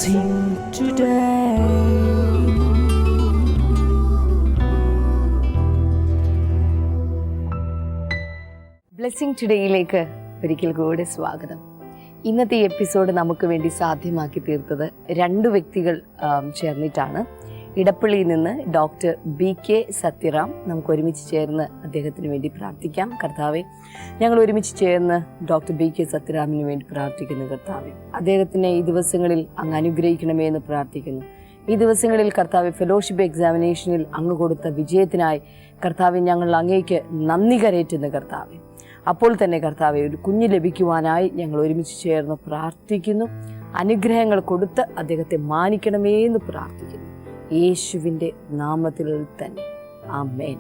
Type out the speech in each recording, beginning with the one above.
blessing today. Blessing ടുഡേയിലേക്ക് ഒരിക്കൽ കൂടി സ്വാഗതം. ഇന്നത്തെ ഈ എപ്പിസോഡ് നമുക്ക് വേണ്ടി സാധ്യമാക്കി തീർത്തത് രണ്ട് വ്യക്തികൾ ചേർന്നിട്ടാണ്. ഇടപ്പള്ളിയിൽ നിന്ന് ഡോക്ടർ BK സത്യറാം. നമുക്ക് ഒരുമിച്ച് ചേർന്ന് അദ്ദേഹത്തിന് വേണ്ടി പ്രാർത്ഥിക്കാം. കർത്താവെ, ഞങ്ങൾ ഒരുമിച്ച് ചേർന്ന് ഡോക്ടർ BK സത്യറാമിന് വേണ്ടി പ്രാർത്ഥിക്കുന്നു. കർത്താവെ, അദ്ദേഹത്തിനെ ഈ ദിവസങ്ങളിൽ അങ്ങ് അനുഗ്രഹിക്കണമേ എന്ന് പ്രാർത്ഥിക്കുന്നു. ഈ ദിവസങ്ങളിൽ കർത്താവെ, ഫെലോഷിപ്പ് എക്സാമിനേഷനിൽ അങ്ങ് കൊടുത്ത വിജയത്തിനായി കർത്താവെ, ഞങ്ങൾ അങ്ങേക്ക് നന്ദി കരയറ്റുന്നു. കർത്താവെ, അപ്പോൾ തന്നെ കർത്താവെ, ഒരു കുഞ്ഞ് ലഭിക്കുവാനായി ഞങ്ങൾ ഒരുമിച്ച് ചേർന്ന് പ്രാർത്ഥിക്കുന്നു. അനുഗ്രഹങ്ങൾ കൊടുത്ത് അദ്ദേഹത്തെ മാനിക്കണമേ എന്ന് പ്രാർത്ഥിക്കുന്നു, യേശുവിൻ്റെ നാമത്തിൽ തന്നെ. ആമേൻ.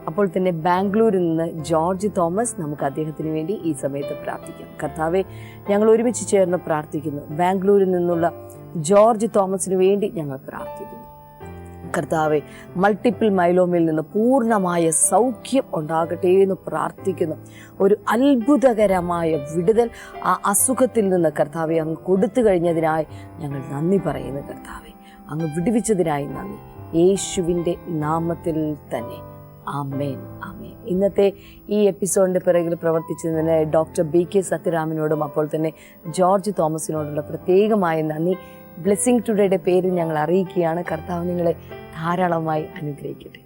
അപ്പോൾ തന്നെ ബാംഗ്ലൂരിൽ നിന്ന് ജോർജ് തോമസ്, നമുക്ക് അദ്ദേഹത്തിന് വേണ്ടി ഈ സമയത്ത് പ്രാർത്ഥിക്കാം. കർത്താവെ, ഞങ്ങൾ ഒരുമിച്ച് ചേർന്ന് പ്രാർത്ഥിക്കുന്നു. ബാംഗ്ലൂരിൽ നിന്നുള്ള ജോർജ് തോമസിന് വേണ്ടി ഞങ്ങൾ പ്രാർത്ഥിക്കുന്നു. കർത്താവെ, മൾട്ടിപ്പിൾ മൈലോമയിൽ നിന്ന് പൂർണ്ണമായ സൗഖ്യം ഉണ്ടാകട്ടെ എന്ന് പ്രാർത്ഥിക്കുന്നു. ഒരു അത്ഭുതകരമായ വിടുതൽ ആ അസുഖത്തിൽ നിന്ന് കർത്താവെ അങ്ങ് കൊടുത്തു കഴിഞ്ഞതിനായി ഞങ്ങൾ നന്ദി പറയുന്നു. കർത്താവെ, അങ്ങ് വിടുവിച്ചതിനായി നന്ദി, യേശുവിൻ്റെ നാമത്തിൽ തന്നെ. ആമേൻ, ആമേൻ. ഇന്നത്തെ ഈ എപ്പിസോഡിൻ്റെ പിറകിൽ പ്രവർത്തിച്ചതിന് ഡോക്ടർ BK സത്യറാമിനോടും അപ്പോൾ തന്നെ ജോർജ് തോമസിനോടുള്ള പ്രത്യേകമായ നന്ദി ബ്ലെസ്സിംഗ് ടുഡേയുടെ പേരിൽ ഞങ്ങൾ അറിയിക്കുകയാണ്. കർത്താവ് നിങ്ങളെ ധാരാളമായി അനുഗ്രഹിക്കട്ടെ.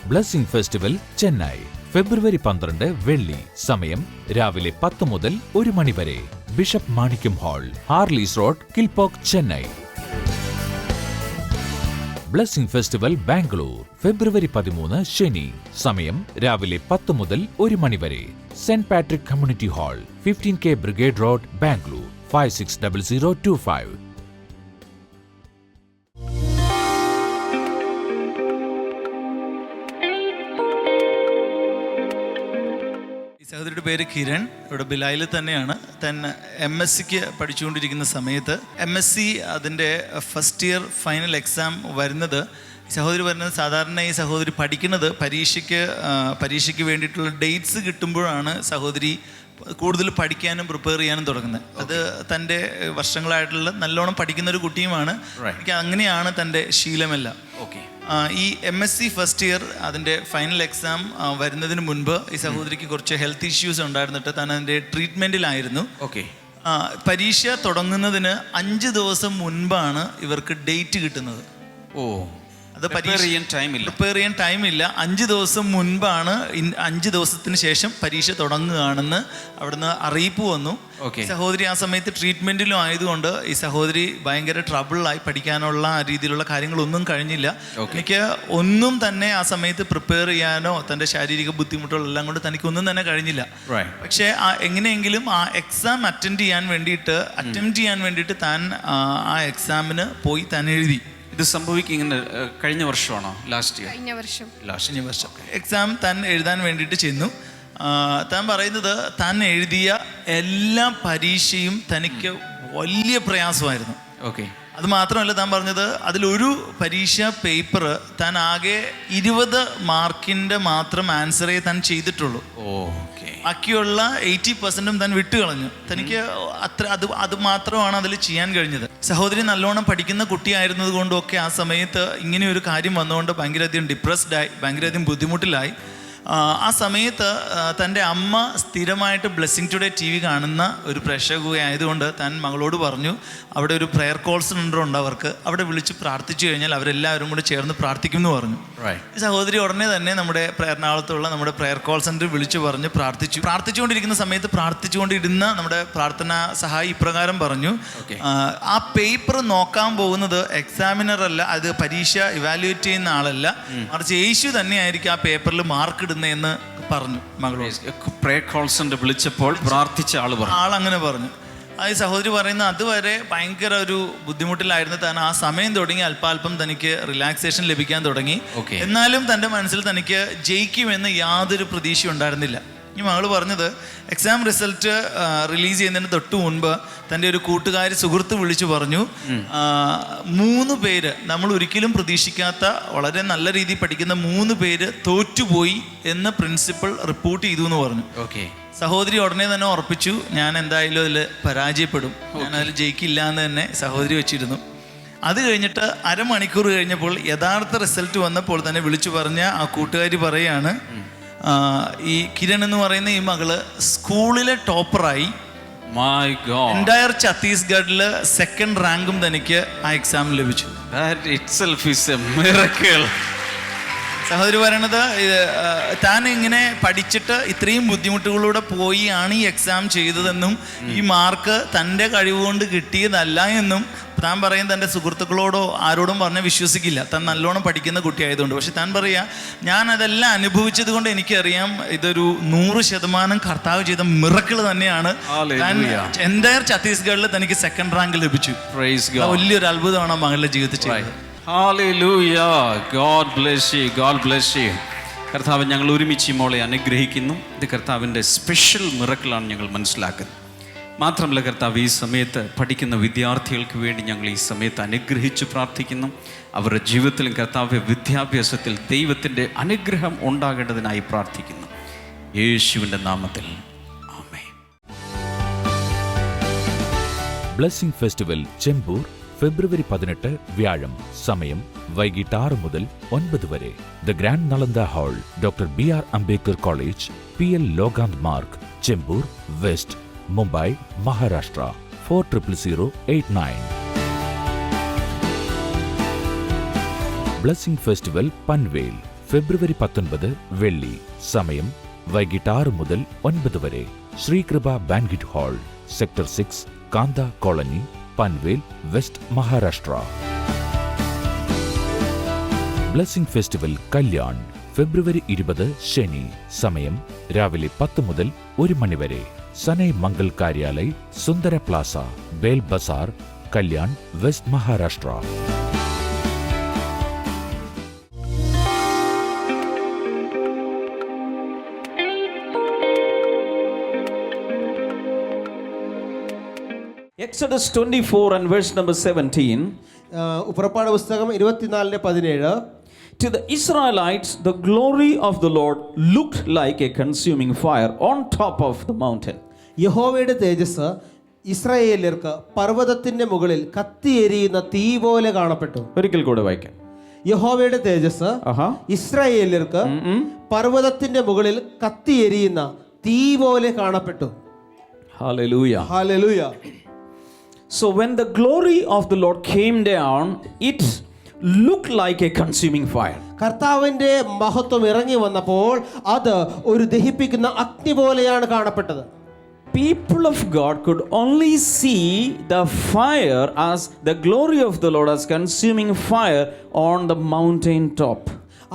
ബ്ലെസ്സിംഗ് ഫെസ്റ്റിവൽ ചെന്നൈ ഫെബ്രുവരി 12 വെള്ളി. സമയം രാവിലെ 10 മുതൽ 1 മണി വരെ. Bishop Manickam hall, Harleys road, Kilpauk, Chennai. Blessing festival Bangalore February 13 ശനി. സമയം രാവിലെ 10 മുതൽ 1 മണി വരെ. Saint Patrick community hall, 15K brigade road, Bangalore 560025. സഹോദരിയുടെ പേര് കിരൺ. ഇവിടെ ബിലായിൽ തന്നെയാണ്. തന്നെ MSc പഠിച്ചുകൊണ്ടിരിക്കുന്ന സമയത്ത് MSc അതിൻ്റെ ഫസ്റ്റ് ഇയർ ഫൈനൽ എക്സാം വരുന്നത്, സഹോദരി വരുന്നത്, സാധാരണ ഈ സഹോദരി പഠിക്കുന്നത് പരീക്ഷയ്ക്ക് വേണ്ടിയിട്ടുള്ള ഡേറ്റ്സ് കിട്ടുമ്പോഴാണ് സഹോദരി കൂടുതൽ പഠിക്കാനും പ്രിപ്പയർ ചെയ്യാനും തുടങ്ങുന്നത്. അത് തൻ്റെ വർഷങ്ങളായിട്ടുള്ള നല്ലോണം പഠിക്കുന്ന ഒരു കുട്ടിയുമാണ്. എനിക്ക് അങ്ങനെയാണ് തൻ്റെ ശീലമെല്ലാം. ഈ MSc ഫസ്റ്റ് ഇയർ അതിൻ്റെ ഫൈനൽ എക്സാം വരുന്നതിന് മുൻപ് ഈ സഹോദരിക്ക് കുറച്ച് ഹെൽത്ത് ഇഷ്യൂസ് ഉണ്ടായിരുന്നിട്ട് താൻ അതിൻ്റെ ട്രീറ്റ്മെൻറ്റിലായിരുന്നു. പരീക്ഷ തുടങ്ങുന്നതിന് 5 ദിവസം മുൻപാണ് ഇവർക്ക് ഡേറ്റ് കിട്ടുന്നത്. അത് പ്രിപ്പയർ ചെയ്യാൻ ടൈമില്ല. 5 ദിവസം മുൻപാണ്, 5 ദിവസത്തിന് ശേഷം പരീക്ഷ തുടങ്ങുകയാണെന്ന് അവിടുന്ന് അറിയിപ്പ് വന്നു. സഹോദരി ആ സമയത്ത് ട്രീറ്റ്മെന്റിലും ആയതുകൊണ്ട് ഈ സഹോദരി ഭയങ്കര ട്രബിളായി. പഠിക്കാനുള്ള രീതിയിലുള്ള കാര്യങ്ങളൊന്നും കഴിഞ്ഞില്ല. എനിക്ക് ഒന്നും തന്നെ ആ സമയത്ത് പ്രിപ്പയർ ചെയ്യാനോ തൻ്റെ ശാരീരിക ബുദ്ധിമുട്ടുകളെല്ലാം കൊണ്ട് തനിക്കൊന്നും തന്നെ കഴിഞ്ഞില്ല. പക്ഷേ എങ്ങനെയെങ്കിലും ആ എക്സാം അറ്റൻഡ് ചെയ്യാൻ വേണ്ടിയിട്ട് താൻ ആ എക്സാമിന് പോയി താൻ എഴുതി. ഇത് സംഭവിക്കുന്ന കഴിഞ്ഞ വർഷമാണോ? കഴിഞ്ഞ വർഷം എക്സാം താൻ എഴുതാൻ വേണ്ടിയിട്ട് ചെന്നു. താൻ പറയുന്നത് താൻ എഴുതിയ എല്ലാ പരീക്ഷയും തനിക്ക് വലിയ പ്രയാസമായിരുന്നു. അത് മാത്രമല്ല, താൻ പറഞ്ഞത് അതിലൊരു പരീക്ഷ പേപ്പർ താൻ ആകെ 20 മാർക്കിൻ്റെ മാത്രം ആൻസറേ താൻ ചെയ്തിട്ടുള്ളൂ. ബാക്കിയുള്ള 80% താൻ വിട്ടുകളഞ്ഞു. തനിക്ക് അത് മാത്രമാണ് അതിൽ ചെയ്യാൻ കഴിഞ്ഞത്. സഹോദരി നല്ലോണം പഠിക്കുന്ന കുട്ടിയായിരുന്നത് കൊണ്ടൊക്കെ ആ സമയത്ത് ഇങ്ങനെ ഒരു കാര്യം വന്നുകൊണ്ട് ഭയങ്കരധികം ഡിപ്രസ്ഡായി, ഭയങ്കരധികം ബുദ്ധിമുട്ടിലായി. ആ സമയത്ത് തൻ്റെ അമ്മ സ്ഥിരമായിട്ട് ബ്ലെസ്സിംഗ് ടുഡേ TV കാണുന്ന ഒരു പ്രേക്ഷകയായതുകൊണ്ട് താൻ മകളോട് പറഞ്ഞു, അവിടെ ഒരു പ്രെയർ കോൾ സെൻ്റർ ഉണ്ട് അവർക്ക്, അവിടെ വിളിച്ച് പ്രാർത്ഥിച്ചു കഴിഞ്ഞാൽ അവരെല്ലാവരും കൂടെ ചേർന്ന് പ്രാർത്ഥിക്കും എന്ന് പറഞ്ഞു. ഈ സഹോദരി ഉടനെ തന്നെ നമ്മുടെ എറണാകുളത്തുള്ള നമ്മുടെ പ്രെയർ കോൾ സെൻ്റർ വിളിച്ചു പറഞ്ഞ് പ്രാർത്ഥിച്ചുകൊണ്ടിരിക്കുന്ന സമയത്ത് പ്രാർത്ഥിച്ചുകൊണ്ടിരുന്ന നമ്മുടെ പ്രാർത്ഥനാ സഹായി ഇപ്രകാരം പറഞ്ഞു, ആ പേപ്പർ നോക്കാൻ പോകുന്നത് എക്സാമിനർ അല്ല, അത് പരീക്ഷ ഇവാലുവേറ്റ് ചെയ്യുന്ന ആളല്ല, മറിച്ച് യേശു തന്നെയായിരിക്കും ആ പേപ്പറിൽ മാർക്ക് എന്ന് പറഞ്ഞു. മകളോട് വിളിച്ചപ്പോൾ പ്രാർത്ഥിച്ച ആളങ്ങനെ പറഞ്ഞു. ആ സഹോദരി പറയുന്ന അതുവരെ ഭയങ്കര ഒരു ബുദ്ധിമുട്ടിലായിരുന്നു താൻ. ആ സമയം തുടങ്ങി അല്പാൽപ്പം തനിക്ക് റിലാക്സേഷൻ ലഭിക്കാൻ തുടങ്ങി. എന്നാലും തൻ്റെ മനസ്സിൽ തനിക്ക് ജയിക്കുമെന്ന് യാതൊരു പ്രതീക്ഷ ഉണ്ടായിരുന്നില്ല. ഈ മകൾ പറഞ്ഞത് എക്സാം റിസൾട്ട് റിലീസ് ചെയ്യുന്നതിന് തൊട്ട് മുൻപ് തൻ്റെ ഒരു കൂട്ടുകാരി സുഹൃത്ത് വിളിച്ചു പറഞ്ഞു, 3 പേര് നമ്മൾ ഒരിക്കലും പ്രതീക്ഷിക്കാത്ത വളരെ നല്ല രീതിയിൽ പഠിക്കുന്ന 3 പേര് തോറ്റുപോയി എന്ന് പ്രിൻസിപ്പൽ റിപ്പോർട്ട് ചെയ്തു എന്ന് പറഞ്ഞു. ഓക്കെ. സഹോദരി ഉടനെ തന്നെ ഉറപ്പിച്ചു, ഞാൻ എന്തായാലും അതിൽ പരാജയപ്പെടും, ഞാൻ അതിൽ ജയിക്കില്ല എന്ന് തന്നെ സഹോദരി വെച്ചിരുന്നു. അത് കഴിഞ്ഞിട്ട് അരമണിക്കൂർ കഴിഞ്ഞപ്പോൾ യഥാർത്ഥ റിസൾട്ട് വന്നപ്പോൾ തന്നെ വിളിച്ചു പറഞ്ഞ ആ കൂട്ടുകാരി പറയാണ്, ഈ കിരൺ എന്ന് പറയുന്ന ഈ മകള് സ്കൂളിലെ ടോപ്പറായി. My God. എൻറ്റയർ ഛത്തീസ്ഗഡില് 2nd റാങ്കും തനിക്ക് ആ എക്സാം ലഭിച്ചു. That itself is a miracle. സഹോദരി പറയണത്, താൻ ഇങ്ങനെ പഠിച്ചിട്ട് ഇത്രയും ബുദ്ധിമുട്ടുകളിലൂടെ പോയി ആണ് ഈ എക്സാം ചെയ്തതെന്നും ഈ മാർക്ക് തൻ്റെ കഴിവുകൊണ്ട് കിട്ടിയതല്ല എന്നും താൻ പറയും തൻ്റെ സുഹൃത്തുക്കളോടോ ആരോടും പറഞ്ഞ് വിശ്വസിക്കില്ല, താൻ നല്ലോണം പഠിക്കുന്ന കുട്ടിയായതുകൊണ്ട്. പക്ഷെ താൻ പറയാ, ഞാൻ അതെല്ലാം അനുഭവിച്ചത് കൊണ്ട് എനിക്കറിയാം ഇതൊരു 100% കർത്താവ് ചെയ്ത മിറക്കിൾ തന്നെയാണ്. എൻറ്റയർ ഛത്തീസ്ഗഡിൽ തനിക്ക് 2nd റാങ്ക് ലഭിച്ചു. വലിയൊരു അത്ഭുതമാണ് മകളുടെ ജീവിതത്തിൽ ചെയ്തത്. Hallelujah. God bless you. God bless you. കർത്താവ് ഞങ്ങൾ ഒരുമിച്ച് മോളെ അനുഗ്രഹിക്കുന്നു. ഇത് കർത്താവിൻ്റെ സ്പെഷ്യൽ മിറക്കിളാണ് ഞങ്ങൾ മനസ്സിലാക്കുന്നത്. മാത്രമല്ല കർത്താവ് ഈ സമയത്ത് പഠിക്കുന്ന വിദ്യാർത്ഥികൾക്ക് വേണ്ടി ഞങ്ങൾ ഈ സമയത്ത് അനുഗ്രഹിച്ച് പ്രാർത്ഥിക്കുന്നു. അവരുടെ ജീവിതത്തിലും കർത്താവ് വിദ്യാഭ്യാസത്തിൽ ദൈവത്തിൻ്റെ അനുഗ്രഹം ഉണ്ടാകേണ്ടതിനായി പ്രാർത്ഥിക്കുന്നു. യേശുവിൻ്റെ നാമത്തിൽ ആമേൻ. ബ്ലെസ്സിംഗ് ഫെസ്റ്റിവൽ ചെമ്പൂർ ഫെബ്രുവരി 18 വ്യാഴം. സമയം വൈകിട്ട് 6 മുതൽ 9 വരെ. The grand Nalanda hall, doctor BR Ambedkar college, PL Lokhande Marg, Chembur west, Mumbai, Maharashtra 400089. Blessing festival Panvel February 19 വെള്ളി. സമയം വൈകിട്ട് 6 മുതൽ 9 വരെ. Sreekrupa ബാൻക്വറ്റ് hall, sector 6, Kanta colony, Panvel west, Maharashtra. Blessing festival Kalyan February 20 ശനി. സമയം രാവിലെ 10 മുതൽ 1 മണി വരെ. Sanae Mangal Karyalay, Sundara plaza, Bail Bazar, Kalyan west, Maharashtra. Exodus 24 and verse number 17. പുറപ്പാട് പുസ്തകം 24:17. To the Israelites, the glory of the Lord looked like a consuming fire on top of the mountain. യഹോവയുടെ തേജസ് ഇസ്രായേല്യർക്ക് പർവ്വതത്തിന്റെ മുകളിൽ കത്തിയെരിയുന്ന തീ പോലെ കാണപ്പെട്ടു. ഒരിക്കൽ കൂടെ വായിക്കാം. യഹോവയുടെ തേജസ് ഇസ്രായേല്യർക്ക് പർവ്വതത്തിന്റെ മുകളിൽ കത്തിയെരിയുന്ന തീ പോലെ കാണപ്പെട്ടു. Hallelujah. Hallelujah. So when the glory of the Lord came down, it looked like a consuming fire. കർത്താവിന്റെ മഹത്വം ഇറങ്ങി വന്നപ്പോൾ അത് ഒരു ദഹിപ്പിക്കുന്ന അഗ്നി പോലെയാണ് കാണപ്പെട്ടത്. People of God could only see the fire as the glory of the Lord as consuming fire on the mountain top.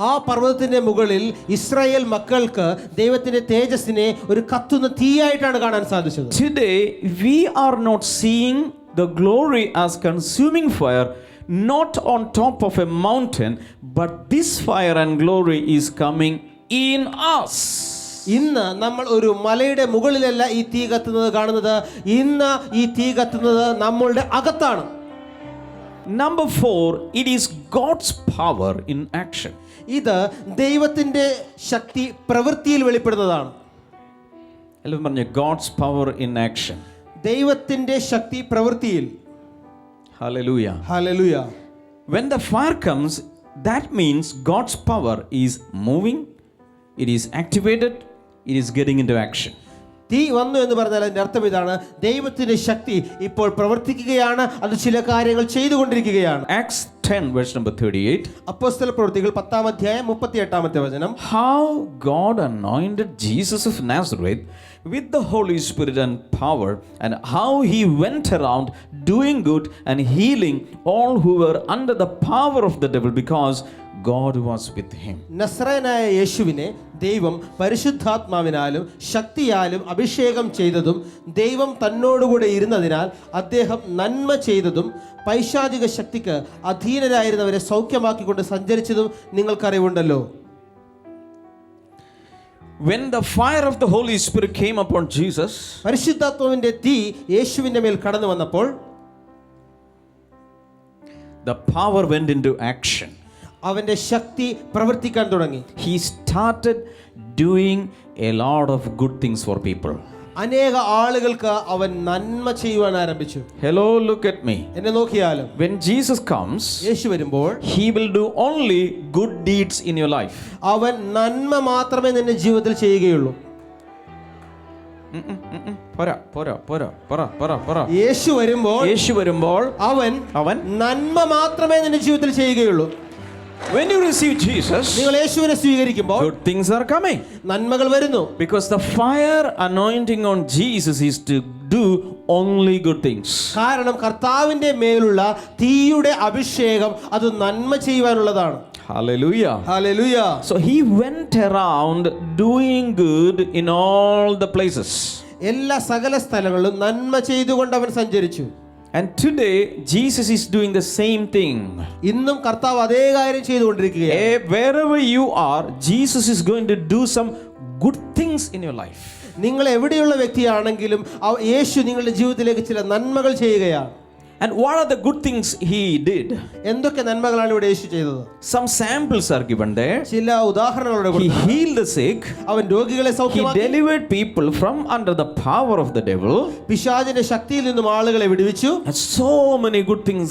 ആ പർവ്വതത്തിന്റെ മുകളിൽ ഇസ്രായേൽ മക്കൾക്ക് ദൈവത്തിന്റെ തേജസ്സിനെ ഒരു കത്തുന്ന തീയായിട്ടാണ് കാണാൻ സാധിച്ചത്. Today we are not seeing the glory as consuming fire, not on top of a mountain, but this fire and glory is coming in us. ഇന്ന് നമ്മൾ ഒരു മലയുടെ മുകളിലല്ല ഈ തീ കത്തുന്നത് കാണുന്നത്. ഇന്ന് ഈ തീ കത്തുന്നത് നമ്മളുടെ അകത്താണ്. Number 4, it is God's power in action. ഇത് ദൈവത്തിന്റെ ശക്തി പ്രവൃത്തിയിൽ വെളിപ്പെടുന്നതാണ്. എല്ലാവരും പറഞ്ഞു, God's power in action. ദൈവത്തിന്റെ ശക്തി പ്രവൃത്തിയിൽ. Hallelujah. Hallelujah. When the fire comes, that means God's power is moving, it is activated, it is getting into action. തീ വന്നു എന്ന് പറഞ്ഞാൽ അതിന്റെ അർത്ഥം ഇതാണ്, ദൈവത്തിന്റെ ശക്തി ഇപ്പോൾ പ്രവർത്തിക്കുകയാണ്, അത് ചില കാര്യങ്ങൾ ചെയ്തുകൊണ്ടിരിക്കുകയാണ്. Acts 10 verse number 38. അപ്പോസ്തല പ്രവൃത്തികൾ 10:38. How God anointed Jesus of Nazareth with the Holy Spirit and power, and how he went around doing good and healing all who were under the power of the devil, because God was with him. നസ്രയനായ യേശുവിനെ ദൈവം പരിശുദ്ധാത്മാവിനാലും ശക്തിയാലും അഭിഷേകം ചെയ്തതും ദൈവം തന്നോടുകൂടെ ഇരുന്നതിനാൽ അദ്ദേഹം നന്മ ചെയ്തതും പൈശാചിക ശക്തിക്ക് അധീനരായിരുന്നവരെ സൗഖ്യമാക്കിക്കൊണ്ട് സഞ്ചരിച്ചതും നിങ്ങൾക്കറിവുണ്ടല്ലോ. when the fire of the Holy Spirit came upon Jesus, പരിശുദ്ധാത്മാവിന്റെ തീ യേശുവിന്റെ മേൽ കടന്നു വന്നപ്പോൾ the power went into action. അവന്റെ ശക്തി പ്രവർത്തിക്കാൻ തുടങ്ങി. He started doing a lot of good things for people. അനേക ആളുകൾക്ക് അവൻ നന്മ ചെയ്യുവാൻ ആരംഭിച്ചു. Hello, look at me. എന്നെ നോക്കിയാലും When Jesus comes, യേശു വരുമ്പോൾ he will do only good deeds in your life. അവൻ നന്മ മാത്രമേ നിന്റെ ജീവിതത്തിൽ ചെയ്യുകയുള്ളൂ. യേശു വരുമ്പോൾ അവൻ നന്മ മാത്രമേ നിന്റെ ജീവിതത്തിൽ ചെയ്യുകയുള്ളൂ. When you receive Jesus, നിങ്ങൾ യേശുവിനെ സ്വീകരിക്കുമ്പോൾ good things are coming. നന്മകൾ വരുന്നു. Because the fire anointing on Jesus is to do only good things. കാരണം കർത്താവിന്റെ മേലുള്ള തീയുടെ അഭിഷേകം അത് നന്മ ചെയ്യുവാനുള്ളതാണ്. Hallelujah. Hallelujah. So he went around doing good in all the places. എല്ലാ സകല സ്ഥലങ്ങളിലും നന്മ ചെയ്തുകൊണ്ട് അവൻ സഞ്ചരിച്ചു. And today Jesus is doing the same thing. ഇന്നും കർത്താവ് അതേ കാര്യം ചെയ്തുകൊണ്ടിരിക്കുകയാണ്. Wherever you are, Jesus is going to do some good things in your life. നിങ്ങൾ എവിടെയുള്ള വ്യക്തിയാണെങ്കിലും യേശു നിങ്ങളുടെ ജീവിതത്തിലേക്ക് ചില നന്മകൾ ചെയ്യുകയാണ്. And what are the good things he did? എന്തൊക്കെ നന്മകളാണ് ഇവിടെ യേശു ചെയ്തത്? Some samples are given there. ചില ഉദാഹരണങ്ങളോടെ He healed the sick. അവൻ രോഗികളെ He സൗഖ്യമാക്കി. delivered people from under the power of the devil. പിശാചിന്റെ ശക്തിയിൽ നിന്നും ആളുകളെ വിടുവിച്ചു. And so many good things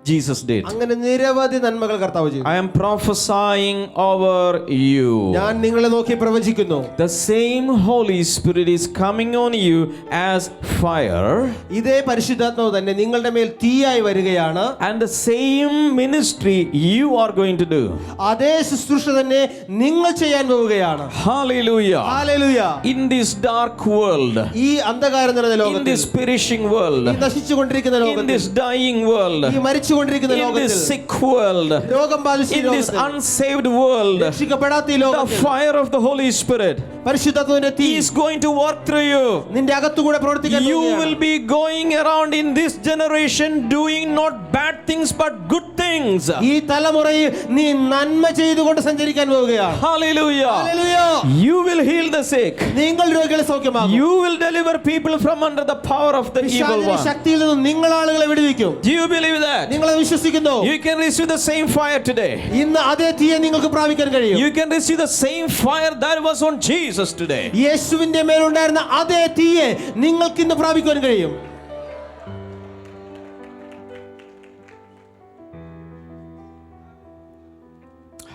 Jesus did. അങ്ങനെ നിരവധി നന്മകൾ കർത്താവ് ചെയ്തു. I am prophesying over you. ഞാൻ നിങ്ങളെ നോക്കി പ്രവചിക്കുന്നു. The same Holy Spirit is coming on you as fire. ഇതേ പരിശുദ്ധാത്മാവ് തന്നെ നിങ്ങളുടെ മേൽ തീയായി വരികയാണ്. And the same ministry you are going to do. അതേ ശുശ്രൂഷ തന്നെ നിങ്ങൾ ചെയ്യാൻ പോവുകയാണ്. Hallelujah. Hallelujah. In this dark world, ഈ അന്ധകാരം നിറഞ്ഞ in ലോകത്തിൽ, this perishing world, ഈ നശിച്ചുകൊണ്ടിരിക്കുന്ന in ലോകത്തിൽ, this dying world, ഈ മരിച്ചുകൊണ്ടിരിക്കുന്ന in ലോകത്തിൽ, this sick world, രോഗം ബാധിച്ച in this ലോകത്തിൽ, unsaved world, രക്ഷിക്കപ്പെടാത്ത ഈ the ലോകത്തിൽ fire of the Holy Spirit പരിശുദ്ധാത്മാവിന്റെ തീ is going to work through you. നിന്റെ അകത്തുകൂടെ പ്രവർത്തിക്കാൻ You പോവുകയാണ്. will be going around in this generation doing not bad things but good things. ഈ തലമുറയിൽ നീ നന്മ ചെയ്തുകൊണ്ട് സഞ്ചരിക്കാൻ പോവുകയാണ്. Hallelujah. Hallelujah. You will heal the sick. നിങ്ങൾ രോഗികളെ സൗഖ്യമാക്കും. You will deliver people from under the power of the evil പിശാചിന്റെ one. ശക്തിയിൽ നിന്നും നിങ്ങൾ ആളുകളെ വിടുവിക്കും. Do you believe that? നിങ്ങൾ അത് വിശ്വസിക്കുന്നു? You can receive the same fire today. ഇന്ന് അതേ തീയെ നിങ്ങൾക്ക് പ്രാപിക്കാൻ കഴിയും. You can receive the same fire that was on Jesus today. യേശുവിന്റെ മേലുണ്ടായിരുന്ന അതേ തീയെ നിങ്ങൾക്ക് ഇന്ന് പ്രാപിക്കാൻ കഴിയും.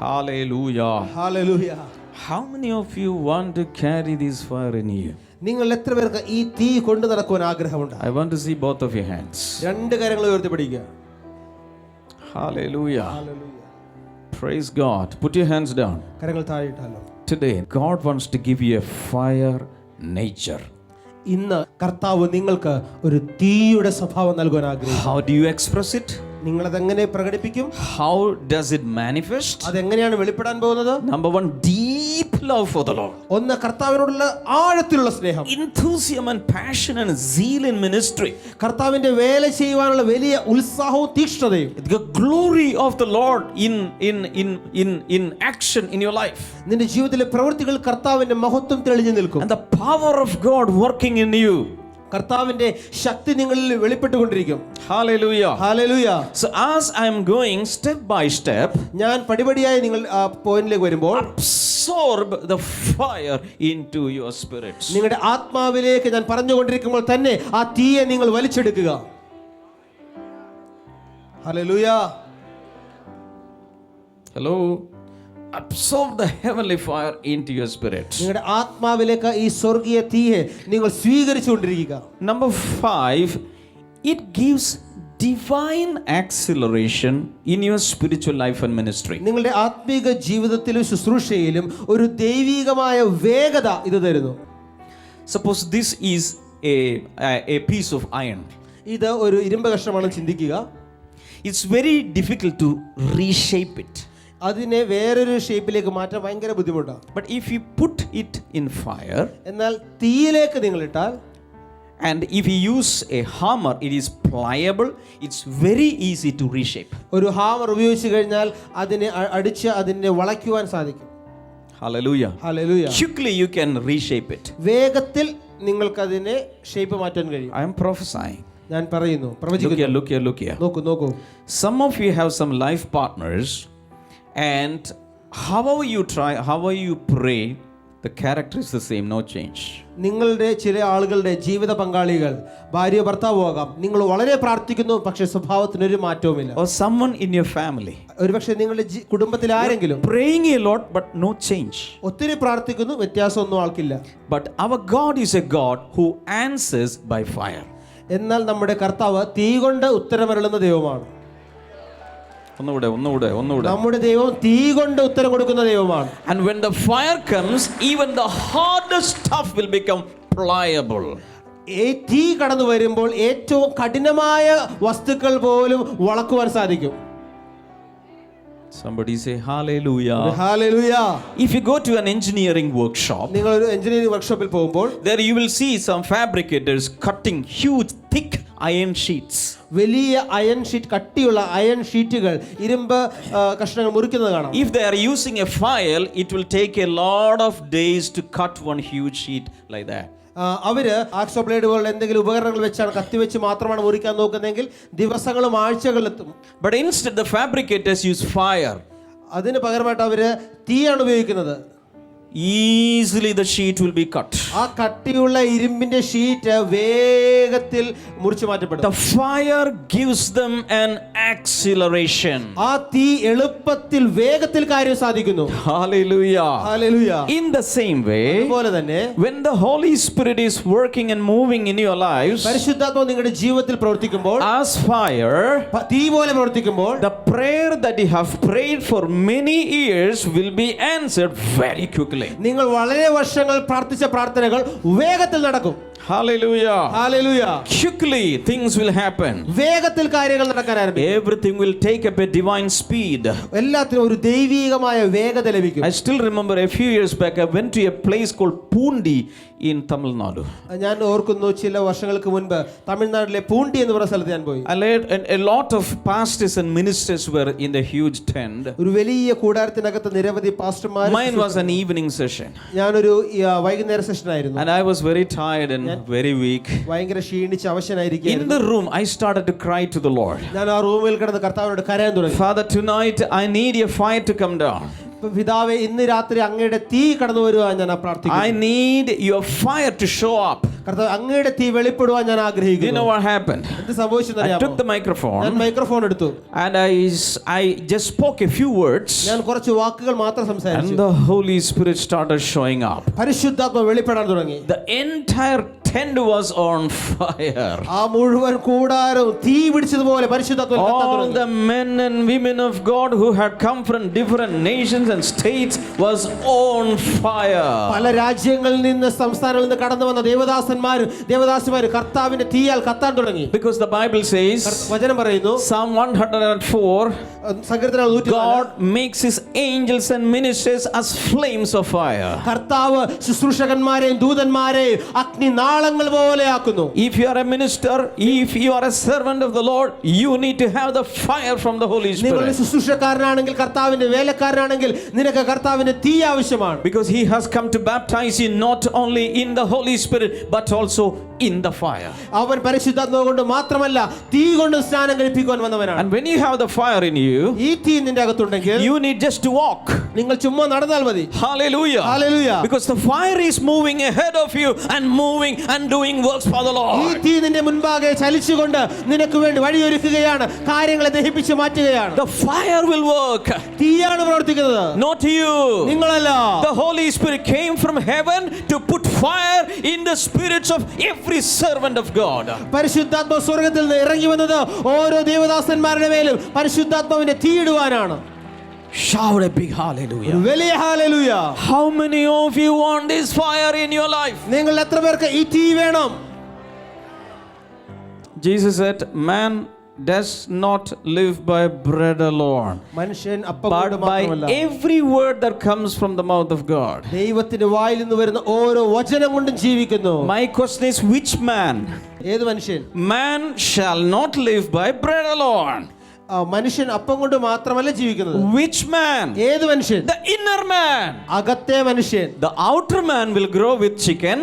Hallelujah. Hallelujah. How many of you want to carry this fire in you? നിങ്ങൾ എത്ര പേർക്ക് ഈ തീ കൊണ്ടു നടക്കുവാൻ ആഗ്രഹമുണ്ട്? I want to see both of your hands. രണ്ട് കരങ്ങൾ ഉയർത്തി പിടിക്കുക. Hallelujah. Praise God. Put your hands down. കരങ്ങൾ താഴെയിട്ടാലോ. Today, God wants to give you a fire nature. ഇന്ന് കർത്താവ് നിങ്ങൾക്ക് ഒരു തീയുടെ സ്വഭാവം നൽകാൻ ആഗ്രഹിക്കുന്നു. How do you express it? നിങ്ങൾ അതെങ്ങനെ പ്രകടിപ്പിക്കും? How does it manifest? അതെങ്ങനെയാണ് വെളിപ്പെടാൻ പോകുന്നത്? Number one, deep love for the Lord. ഒന്ന് കർത്താവിനോടുള്ള ആഴത്തിലുള്ള സ്നേഹം, Enthusiasm and passion and zeal in ministry. കർത്താവിന്റെ വേല ചെയ്യുവാനുള്ള വലിയ ഉത്സാഹവും തീക്ഷ്ണതയും, The glory of the Lord in action in your life. നിന്റെ ജീവിതത്തിലെ പ്രവൃത്തികൾ കർത്താവിന്റെ മഹത്വം തെളിഞ്ഞു നിൽക്കും. And the power of God working in you. കർത്താവിന്റെ ശക്തി നിങ്ങളിൽ വെളിപ്പെട്ടുകൊണ്ടിരിക്കും. Hallelujah. Hallelujah. So as I am going step by step, ഞാൻ പടിപടിയായി നിങ്ങൾ ആ പോയിന്റിലേക്ക് വരുമ്പോൾ absorb the fire into your spirits. നിങ്ങളുടെ ആത്മാവിലേക്ക് ഞാൻ പറഞ്ഞുകൊണ്ടിരിക്കുമ്പോൾ തന്നെ ആ തീയെ നിങ്ങൾ വലിച്ചെടുക്കുക. Hallelujah. Hello. Absorb the heavenly fire into your spirit. നിങ്ങളുടെ ആത്മാവിലേക്ക് ഈ സ്വർഗീയ തീയെ നിങ്ങൾ സ്വീകരിച്ചുകൊണ്ടിരിക്കുക. Number 5, it gives divine acceleration in your spiritual life and ministry. നിങ്ങളുടെ ആത്മീക ജീവിതത്തിലും ശുശ്രൂഷയിലും ഒരു ദൈവികമായ വേഗത ഇത് തരുന്നു. Suppose this is a piece of iron. ഇത് ഒരു ഇരുമ്പ് കഷ്ണമാണെന്ന് ചിന്തിക്കുക. It's very difficult to reshape it. അതിനെ വേറൊരു ഷേപ്പിലേക്ക് മാറ്റാൻ ഭയങ്കര ബുദ്ധിമുട്ടാണ്. But if you put it in fire, എന്നാൽ തീയിലേക്ക് നിങ്ങൾ ഇട്ടാൽ, and if you use a hammer, it is pliable, it's very easy to reshape. ഒരു ഹാമർ ഉപയോഗിച്ച് കഴിഞ്ഞാൽ അതിനെ അടിച്ച് അതിനെ വളയ്ക്കുവാൻ സാധിക്കും. Hallelujah. Hallelujah. Quickly you can reshape it. വേഗത്തിൽ നിങ്ങൾക്കതിനെ ഷേപ്പ് മാറ്റാൻ കഴിയും. I am prophesying. ഞാൻ പറയുന്നു, Look പ്രവചിക്കുന്നു. here, look here, look here. നോക്കൂ. Some of you have some life partners, and however you try, however you pray, the character is the same, no change. നിങ്ങളുടെ ചില ആളുകളുടെ ജീവിത പങ്കാളികൾ ഭാര്യ ഭർത്താവ് ആകാം. നിങ്ങൾ വളരെ പ്രാർത്ഥിക്കുന്നു, പക്ഷേ സ്വഭാവത്തിനൊരു മാറ്റവുമില്ല. Or someone in your family. ഒരുപക്ഷെ നിങ്ങളുടെ കുടുംബത്തിൽ ആരെങ്കിലും Praying a lot, but no change. ഒത്തിരി പ്രാർത്ഥിക്കുന്നു, വ്യത്യാസമൊന്നും ആൾക്കില്ല. But our God is a God who answers by fire. എന്നാൽ നമ്മുടെ കർത്താവ് തീ കൊണ്ട് ഉത്തരമരുളുന്ന ദൈവമാണ്. ഒന്നുകൂടെ. നമ്മുടെ ദൈവം തീ കൊണ്ട് ഉത്തരം കൊടുക്കുന്ന ദൈവമാണ്. And when the fire comes, even the hardest stuff will become pliable. ഈ തീ കടന്നു വരുമ്പോൾ ഏറ്റവും കഠിനമായ വസ്തുക്കൾ പോലും വളക്കുവാൻ സാധിക്കും. Somebody say hallelujah. Hallelujah. If you go to an engineering workshop, നിങ്ങൾ ഒരു എഞ്ചിനീയറിംഗ് വർക്ക്ഷോപ്പിൽ പോകുമ്പോൾ there you will see some fabricators cutting huge thick iron sheets. വലിയ അയൺ ഷീറ്റ്, കട്ടിയുള്ള അയൺ ഷീറ്റുകൾ, ഇരുമ്പ് കഷ്ണങ്ങൾ മുറിക്കുന്നത് കാണാം. If they are using a file, it will take a lot of days to cut one huge sheet like that. അവര് hacksaw blade പോലുള്ള എന്തെങ്കിലും ഉപകരണങ്ങൾ വെച്ചാണ്, കത്തി വെച്ച് മാത്രമാണ് മുറിക്കാൻ നോക്കുന്നതെങ്കിൽ ദിവസങ്ങളും ആഴ്ചകളിലെത്തും. But instead the fabricators use fire. അതിന് പകരമായിട്ട് അവര് തീയാണ് ഉപയോഗിക്കുന്നത്. Easily the sheet will be cut. ആ കട്ടിയുള്ള ഇരുമ്പിന്റെ ഷീറ്റ് വേഗത്തിൽ മുറിച്ചു മാറ്റപ്പെടും. The fire gives them an acceleration. ആ തീ എളുപ്പത്തിൽ വേഗത്തിൽ കാര്യം സാധിക്കുന്നു. Hallelujah. Hallelujah. In the same way, അതുപോലെ തന്നെ when the Holy Spirit is working and moving in your lives പരിശുദ്ധാത്മാവ് നിങ്ങളുടെ ജീവിതത്തിൽ പ്രവർത്തിക്കുമ്പോൾ, as fire, തീ പോലെ പ്രവർത്തിക്കുമ്പോൾ, the prayer that you have prayed for many years will be answered very quickly. നിങ്ങൾ വളരെ വർഷങ്ങൾ പ്രാർത്ഥിച്ച പ്രാർത്ഥനകൾ വേഗത്തിൽ നടക്കും. Hallelujah. Hallelujah. Quickly things will happen. വേഗത്തിൽ കാര്യങ്ങൾ നടക്കാൻ ആരംഭിക്കും. Everything will take up a divine speed. എല്ലാത്തിനും ഒരു ദൈവീകമായ വേഗത ലഭിക്കും. I still remember a few years back I went to a place called Pundi in Tamil Nadu. ഞാൻ ഓർക്കുന്നു, ചില വർഷങ്ങൾക്ക് മുൻപ് തമിഴ്നാട്ടിലെ പൂണ്ടി എന്ന് പറയുന്ന സ്ഥലത്ത് ഞാൻ പോയി. A lot of pastors and ministers were in the huge tent. ഒരു വലിയ കൂടാരത്തിനകത്ത് നിരവധി പാസ്റ്റർമാർ. Mine was an evening session. ഞാനൊരു വൈകുന്നേര സെഷൻ ആയിരുന്നു. And I was very tired and very weak. ഭയങ്കര ക്ഷീണിച്ച് In അവശനായിരിക്കുകയായിരുന്നു. the room I started to cry to the Lord. ഞാൻ ആ റൂമിൽ കിടന്ന് കർത്താവിനോട് കരയാൻ തുടങ്ങി. Father, tonight I need your fire to come down. പിതാവേ, ഇന്ന് രാത്രി അങ്ങയുടെ തീ കടന്നു വരുവാൻ ഞാൻ പ്രാർത്ഥിക്കുന്നു. I need your fire to show up. കർത്താവ്, അങ്ങയുടെ തീ വെളിപ്പെടുവാൻ ഞാൻ Do you know ആഗ്രഹിക്കുന്നു. what happened? എന്ത് സംഭവിച്ചെന്ന് I അറിയാമോ? took the microphone ഞാൻ മൈക്രോഫോൺ എടുത്തു. and I just spoke a few words ഞാൻ കുറച്ച് വാക്കുകൾ മാത്രം and സംസാരിച്ചു. the Holy Spirit started showing up. പരിശുദ്ധാത്മ വെളിപ്പെടാൻ തുടങ്ങി. The entire tent was on fire. ആ മുഴുവൻ കൂടാരവും തീ പിടിച്ചതുപോലെ പരിശുദ്ധാത്മ കത്താൻ All തുടങ്ങി. the men and women of God who had come from different nations and states was on fire. പല രാജ്യങ്ങളിൽ നിന്ന്, സംസ്ഥാനങ്ങളിൽ നിന്ന് കടന്നു വന്ന ദേവദാസന്മാരും ദേവദാസിമാരും കർത്താവിന്റെ തീയാൽ കത്താൻ തുടങ്ങി. Because the Bible says, വചനം പറയുന്നു, Psalm 104, സങ്കീർത്തനം 104, God makes his angels and ministers as flames of fire. കർത്താവ് ശുശ്രൂഷകന്മാരെയും ദൂതന്മാരെയും അഗ്നി നാളങ്ങൾ പോലെ ആക്കുന്നു. If you are a minister, if you are a servant of the Lord, you need to have the fire from the Holy നിങ്ങൾ Spirit. ശുശ്രൂഷക്കാരനാണെങ്കിൽ, കർത്താവിന്റെ വേലക്കാരനാണെങ്കിൽ, നിനക്ക് കർത്താവിന്റെ തീ ആവശ്യമാണ്. Because he has come to baptize you not only in the Holy Spirit but also in the fire. അവൻ പരിശുദ്ധാത്മാവ് കൊണ്ട് മാത്രമല്ല തീ കൊണ്ട് സ്നാനം കഴിപ്പിക്കുവാൻ വന്നവനാണ്. And when you have the fire in you, ഈ തീ നിന്റെ അകത്തുണ്ടെങ്കിൽ you need just to walk. നിങ്ങൾ ചുമ്മാ നടന്നാൽ മതി. Hallelujah. Hallelujah. Because the fire is moving ahead of you and moving and doing works for the ഈ Lord. തീ നിന്റെ മുൻപാകെ ചലിച്ചുകൊണ്ട് നിനക്ക് വേണ്ടി വഴിയൊരുക്കുകയാണ്, കാര്യങ്ങളെ ദഹിപ്പിച്ച് മാറ്റുകയാണ്. The fire will work, തീയാണ് പ്രവർത്തിക്കുന്നത്, not you. നിങ്ങളല്ല. The Holy Spirit came from heaven to put fire in the spirits of every servant of God. പരിശുദ്ധാത്മ സ്വർഗ്ഗത്തിൽ നിന്ന് ഇറങ്ങി വന്നത് ഓരോ ദേവദാസന്മാരുടെ മേലും പരിശുദ്ധാത്മാവിന്റെ തീയിടുവാനാണ്. Shout a big hallelujah. വലിയ hallelujah. How many of you want this fire in your life? നിങ്ങൾ എത്ര പേർക്ക് ഈ തീ വേണം? Jesus said, man does not live by bread alone, മനുഷ്യൻ അപ്പം but കൊണ്ട് by മാത്രമല്ല, every word that comes from the mouth of God. ദൈവത്തിന്റെ വായിൽ നിന്ന് വരുന്ന ഓരോ വചനം കൊണ്ടും ജീവിക്കുന്നു. My question is, which man? ഏത് മനുഷ്യൻ? Man shall not live by bread alone. മനുഷ്യൻ അപ്പം കൊണ്ട് മാത്രമല്ല ജീവിക്കുന്നത്. Which man? ഏത് മനുഷ്യൻ? The inner man. അകത്തെ മനുഷ്യൻ. The outer man will grow with chicken,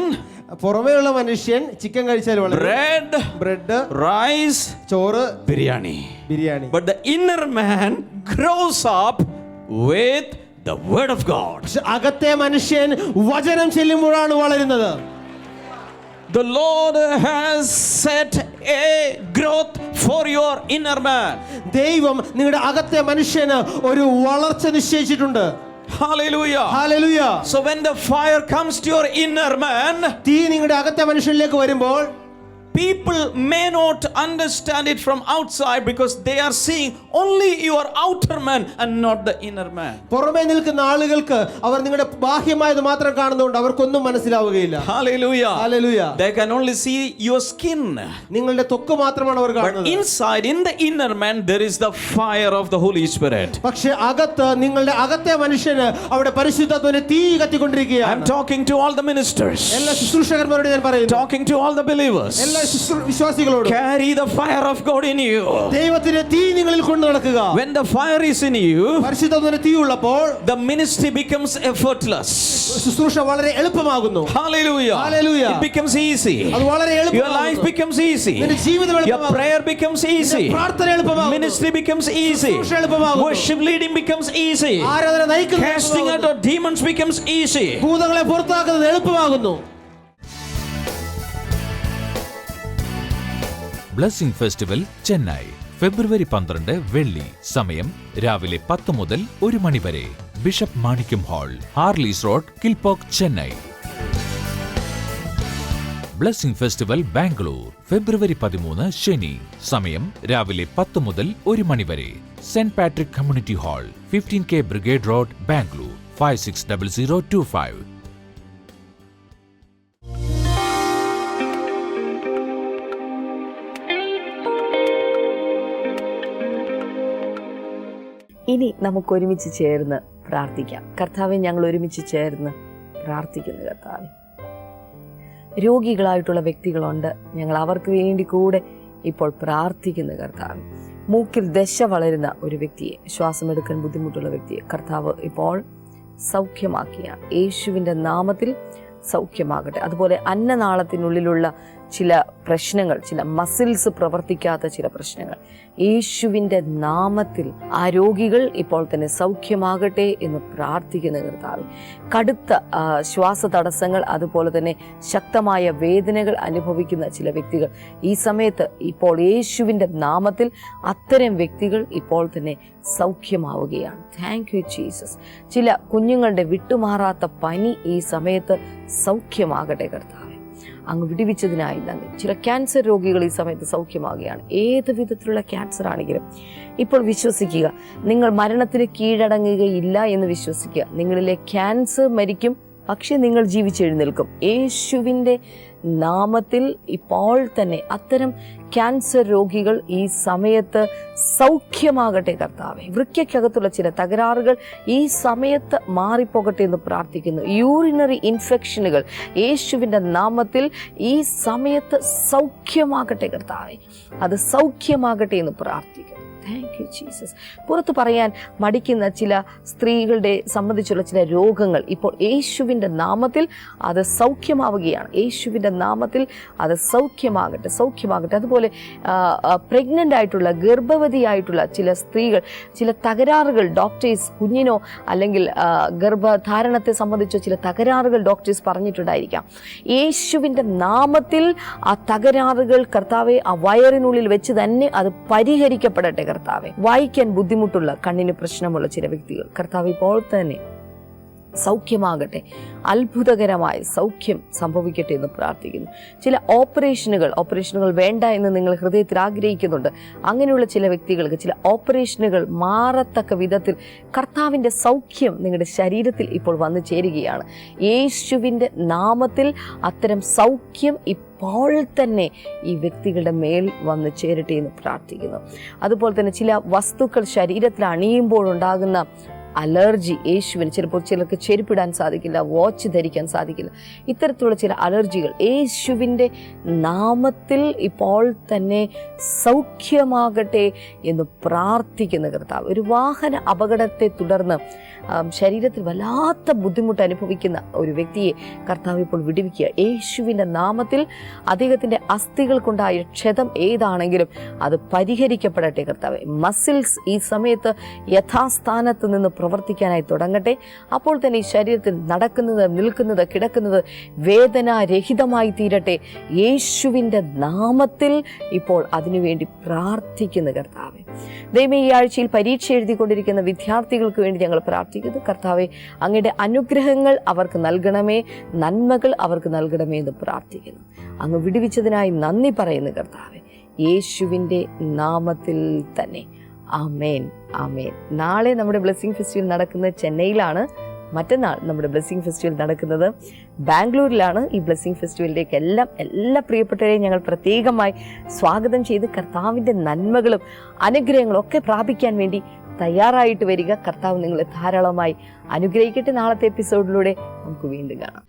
പുറമേയുള്ള മനുഷ്യൻ ചിക്കൻ കഴിച്ചാൽ bread, ബ്രെഡ്, rice, ചോറ്, biryani. Biryani. But the inner man grows up with the word of God. പക്ഷെ അകത്തെ മനുഷ്യൻ വചനം ചെല്ലുമ്പോഴാണ് വളരുന്നത്. The Lord has set a growth for your inner man. ദൈവം നിങ്ങളുടെ അകത്തെ മനുഷ്യന് ഒരു വളർച്ച നിശ്ചയിച്ചിട്ടുണ്ട്. Hallelujah. Hallelujah. So when the fire comes to your inner man, തീ നിങ്ങളുടെ അകത്തെ മനുഷ്യനിലേക്ക് വരുമ്പോൾ people may not understand it from outside because they are seeing only your outer man and not the inner man. പുറമേ നിൽക്കുന്ന ആളുകൾക്ക് അവർ നിങ്ങളുടെ ബാഹ്യമായത് മാത്രം കാണുന്നതുകൊണ്ട് അവർക്കൊന്നും മനസ്സിലാവുകയില്ല. Hallelujah. Hallelujah. They can only see your skin. നിങ്ങളുടെ ത്വക്ക് മാത്രമാണ് അവർ But കാണുന്നത്. inside, in the inner man, there is the fire of the Holy Spirit. പക്ഷെ അകത്ത് നിങ്ങളുടെ അകത്തെ മനുഷ്യന് അവിടെ പരിശുദ്ധാത്മാവിന്റെ തീ I'm കത്തിക്കൊണ്ടിരിക്കുകയാണ്. talking to all the ministers, എല്ലാ ശുശ്രൂഷകന്മാരോട് ഞാൻ പറയുന്നു, talking to all the believers. എല്ലാ വിശ്വാസികളോട് Carry the fire of God in you. ദൈവത്തിന്റെ തീ നിങ്ങളിൽ കൊണ്ട് നടക്കുക. When the fire is in you, പരിശുദ്ധാത്മാവിന്റെ തീ ഉള്ളപ്പോൾ the ministry becomes effortless. ശുശ്രൂഷ വളരെ എളുപ്പമാകുന്നു. Hallelujah. Hallelujah. It becomes easy. അത് വളരെ Your life എളുപ്പമാകുന്നു. becomes easy. നിന്റെ ജീവിതം Your എളുപ്പമാകുന്നു. prayer becomes easy. നിന്റെ പ്രാർത്ഥന എളുപ്പമാകുന്നു. Ministry becomes easy. ശുശ്രൂഷ എളുപ്പമാകുന്നു. Worship leading becomes easy. ആരാധന നയിക്കുന്നത് Casting out എളുപ്പമാകുന്നു. of demons becomes easy. ഭൂതങ്ങളെ പുറത്താക്കുന്നത് എളുപ്പമാകുന്നു. ബ്ലെസ്സിംഗ് ഫെസ്റ്റിവൽ ചെന്നൈ ഫെബ്രുവരി 12 വെള്ളി. സമയം രാവിലെ 10 മുതൽ 1 മണി വരെ. Bishop Manickam hall, Harleys road, Kilpauk, Chennai. Blessing festival Bangalore February 13 ശനി. സമയം രാവിലെ 10 മുതൽ 1 മണി വരെ. Saint Patrick community hall, 15K brigade road, Bangalore 560025. ഇനി നമുക്ക് ഒരുമിച്ച് ചേർന്ന് പ്രാർത്ഥിക്കാം. കർത്താവെ, ഞങ്ങൾ ഒരുമിച്ച് ചേർന്ന് പ്രാർത്ഥിക്കുന്നു. കർത്താവെ, രോഗികളായിട്ടുള്ള വ്യക്തികളുണ്ട്, ഞങ്ങൾ അവർക്ക് വേണ്ടി കൂടെ ഇപ്പോൾ പ്രാർത്ഥിക്കുന്നു. കർത്താവ്, മൂക്കിൽ ദശ വളരുന്ന ഒരു വ്യക്തിയെ, ശ്വാസമെടുക്കാൻ ബുദ്ധിമുട്ടുള്ള വ്യക്തിയെ കർത്താവ് ഇപ്പോൾ സൗഖ്യമാക്കിയാണ്. യേശുവിൻ്റെ നാമത്തിൽ സൗഖ്യമാകട്ടെ. അതുപോലെ അന്നനാളത്തിനുള്ളിലുള്ള ചില പ്രശ്നങ്ങൾ, ചില മസിൽസ് പ്രവർത്തിക്കാത്ത ചില പ്രശ്നങ്ങൾ, യേശുവിൻ്റെ നാമത്തിൽ ആ രോഗികൾ ഇപ്പോൾ തന്നെ സൗഖ്യമാകട്ടെ എന്ന് പ്രാർത്ഥിക്കുന്ന കർത്താവ്. കടുത്ത ശ്വാസ തടസ്സങ്ങൾ, അതുപോലെ തന്നെ ശക്തമായ വേദനകൾ അനുഭവിക്കുന്ന ചില വ്യക്തികൾ ഈ സമയത്ത് ഇപ്പോൾ യേശുവിൻ്റെ നാമത്തിൽ അത്തരം വ്യക്തികൾ ഇപ്പോൾ തന്നെ സൗഖ്യമാവുകയാണ്. Thank you Jesus. ചില കുഞ്ഞുങ്ങളുടെ വിട്ടുമാറാത്ത പനി ഈ സമയത്ത് സൗഖ്യമാകട്ടെ കർത്താവ്. അങ്ങ് വിടുവിച്ചതിനായി നന്ദി. ചില ക്യാൻസർ രോഗികൾ ഈ സമയത്ത് സൗഖ്യമാകുകയാണ്. ഏത് വിധത്തിലുള്ള ക്യാൻസർ ആണെങ്കിലും ഇപ്പോൾ വിശ്വസിക്കുക, നിങ്ങൾ മരണത്തിന് കീഴടങ്ങുകയില്ല എന്ന് വിശ്വസിക്കുക. നിങ്ങളിലെ ക്യാൻസർ മരിക്കും, പക്ഷെ നിങ്ങൾ ജീവിച്ചെഴുന്നേൽക്കും. യേശുവിൻ്റെ നാമത്തിൽ ഇപ്പോൾ തന്നെ അത്തരം ക്യാൻസർ രോഗികൾ ഈ സമയത്ത് സൗഖ്യമാകട്ടെ കർത്താവെ. വൃക്കയ്ക്കകത്തുള്ള ചില തകരാറുകൾ ഈ സമയത്ത് മാറിപ്പോകട്ടെ എന്ന് പ്രാർത്ഥിക്കുന്നു. യൂറിനറി ഇൻഫെക്ഷനുകൾ യേശുവിൻ്റെ നാമത്തിൽ ഈ സമയത്ത് സൗഖ്യമാകട്ടെ കർത്താവെ. അത് സൗഖ്യമാകട്ടെ എന്ന് പ്രാർത്ഥിക്കുന്നു. Thank you Jesus. പുറത്ത് പറയാൻ മടിക്കുന്ന ചില സ്ത്രീകളുടെ സംബന്ധിച്ചുള്ള ചില രോഗങ്ങൾ ഇപ്പോൾ യേശുവിൻ്റെ നാമത്തിൽ അത് സൗഖ്യമാവുകയാണ്. യേശുവിൻ്റെ നാമത്തിൽ അത് സൗഖ്യമാകട്ടെ, സൗഖ്യമാകട്ടെ. അതുപോലെ പ്രഗ്നൻ്റ് ആയിട്ടുള്ള, ഗർഭവതിയായിട്ടുള്ള ചില സ്ത്രീകൾ ചില തകരാറുകൾ ഡോക്ടേഴ്സ്, കുഞ്ഞിനോ അല്ലെങ്കിൽ ഗർഭധാരണത്തെ സംബന്ധിച്ചോ ചില തകരാറുകൾ ഡോക്ടേഴ്സ് പറഞ്ഞിട്ടുണ്ടായിരിക്കാം. യേശുവിൻ്റെ നാമത്തിൽ ആ തകരാറുകൾ കർത്താവെ ആ വയറിനുള്ളിൽ വെച്ച് തന്നെ അത് പരിഹരിക്കപ്പെടട്ടെ കർത്താവെ. വായിക്കാൻ ബുദ്ധിമുട്ടുള്ള, കണ്ണിന് പ്രശ്നമുള്ള ചില വ്യക്തികൾ കർത്താവ് ഇപ്പോൾ തന്നെ സൗഖ്യമാകട്ടെ, അത്ഭുതകരമായ സൗഖ്യം സംഭവിക്കട്ടെ എന്ന് പ്രാർത്ഥിക്കുന്നു. ചില ഓപ്പറേഷനുകൾ വേണ്ട എന്ന് നിങ്ങൾ ഹൃദയത്തിൽ ആഗ്രഹിക്കുന്നുണ്ട്. അങ്ങനെയുള്ള ചില വ്യക്തികൾക്ക് ചില ഓപ്പറേഷനുകൾ മാറത്തക്ക വിധത്തിൽ കർത്താവിൻ്റെ സൗഖ്യം നിങ്ങളുടെ ശരീരത്തിൽ ഇപ്പോൾ വന്നു ചേരുകയാണ്. യേശുവിൻ്റെ നാമത്തിൽ അത്തരം സൗഖ്യം ഇപ്പോൾ തന്നെ ഈ വ്യക്തികളുടെ മേൽ വന്ന് ചേരട്ടെ എന്ന് പ്രാർത്ഥിക്കുന്നു. അതുപോലെ തന്നെ ചില വസ്തുക്കൾ ശരീരത്തിൽ അണിയുമ്പോഴുണ്ടാകുന്ന അലർജി യേശുവിന്, ചിലപ്പോൾ ചിലർക്ക് ചെരുപ്പിടാൻ സാധിക്കില്ല, വാച്ച് ധരിക്കാൻ സാധിക്കില്ല, ഇത്തരത്തിലുള്ള ചില അലർജികൾ യേശുവിൻ്റെ നാമത്തിൽ ഇപ്പോൾ തന്നെ സൗഖ്യമാകട്ടെ എന്ന് പ്രാർത്ഥിക്കുന്ന കർത്താവ്. ഒരു വാഹന അപകടത്തെ തുടർന്ന് ശരീരത്തിൽ വല്ലാത്ത ബുദ്ധിമുട്ട് അനുഭവിക്കുന്ന ഒരു വ്യക്തിയെ കർത്താവ് ഇപ്പോൾ വിടുവിക്കുക. യേശുവിൻ്റെ നാമത്തിൽ അദ്ദേഹത്തിൻ്റെ അസ്ഥികൾക്കുണ്ടായ ക്ഷതം ഏതാണെങ്കിലും അത് പരിഹരിക്കപ്പെടട്ടെ കർത്താവെ. മസിൽസ് ഈ സമയത്ത് യഥാസ്ഥാനത്ത് നിന്ന് പ്രവർത്തിക്കാനായി തുടങ്ങട്ടെ. അപ്പോൾ തന്നെ ഈ ശരീരത്തിൽ നടക്കുന്നത്, നിൽക്കുന്നത്, കിടക്കുന്നത് വേദനാരഹിതമായി തീരട്ടെ. യേശുവിൻ്റെ നാമത്തിൽ ഇപ്പോൾ അതിനുവേണ്ടി പ്രാർത്ഥിക്കുന്ന കർത്താവെ. ദൈവമേ, ഈ ആഴ്ചയിൽ പരീക്ഷ എഴുതിക്കൊണ്ടിരിക്കുന്ന വിദ്യാർത്ഥികൾക്ക് വേണ്ടി ഞങ്ങൾ പ്രാർത്ഥിക്കുന്നു കർത്താവെ. അങ്ങയുടെ അനുഗ്രഹങ്ങൾ അവർക്ക് നൽകണമേ, നന്മകൾ അവർക്ക് നൽകണമേ എന്ന് പ്രാർത്ഥിക്കുന്നു. അങ്ങ് വിടുവിച്ചതിനായി നന്ദി പറയുന്നു കർത്താവെ, യേശുവിൻ്റെ നാമത്തിൽ തന്നെ. ആമേൻ, ആമേൻ. നാളെ നമ്മുടെ ബ്ലെസ്സിംഗ് ഫെസ്റ്റിവൽ നടക്കുന്നത് ചെന്നൈയിലാണ്. മറ്റന്നാൾ നമ്മുടെ ബ്ലെസ്സിംഗ് ഫെസ്റ്റിവൽ നടക്കുന്നത് ബാംഗ്ലൂരിലാണ്. ഈ ബ്ലെസ്സിംഗ് ഫെസ്റ്റിവലിലേക്ക് എല്ലാ പ്രിയപ്പെട്ടവരെയും ഞങ്ങൾ പ്രത്യേകമായി സ്വാഗതം ചെയ്ത് കർത്താവിൻ്റെ നന്മകളും അനുഗ്രഹങ്ങളും ഒക്കെ പ്രാപിക്കാൻ വേണ്ടി തയ്യാറായിട്ട് വരിക. കർത്താവ് നിങ്ങളെ ധാരാളമായി അനുഗ്രഹിക്കട്ടെ. നാളത്തെ എപ്പിസോഡിലൂടെ നമുക്ക് വീണ്ടും കാണാം.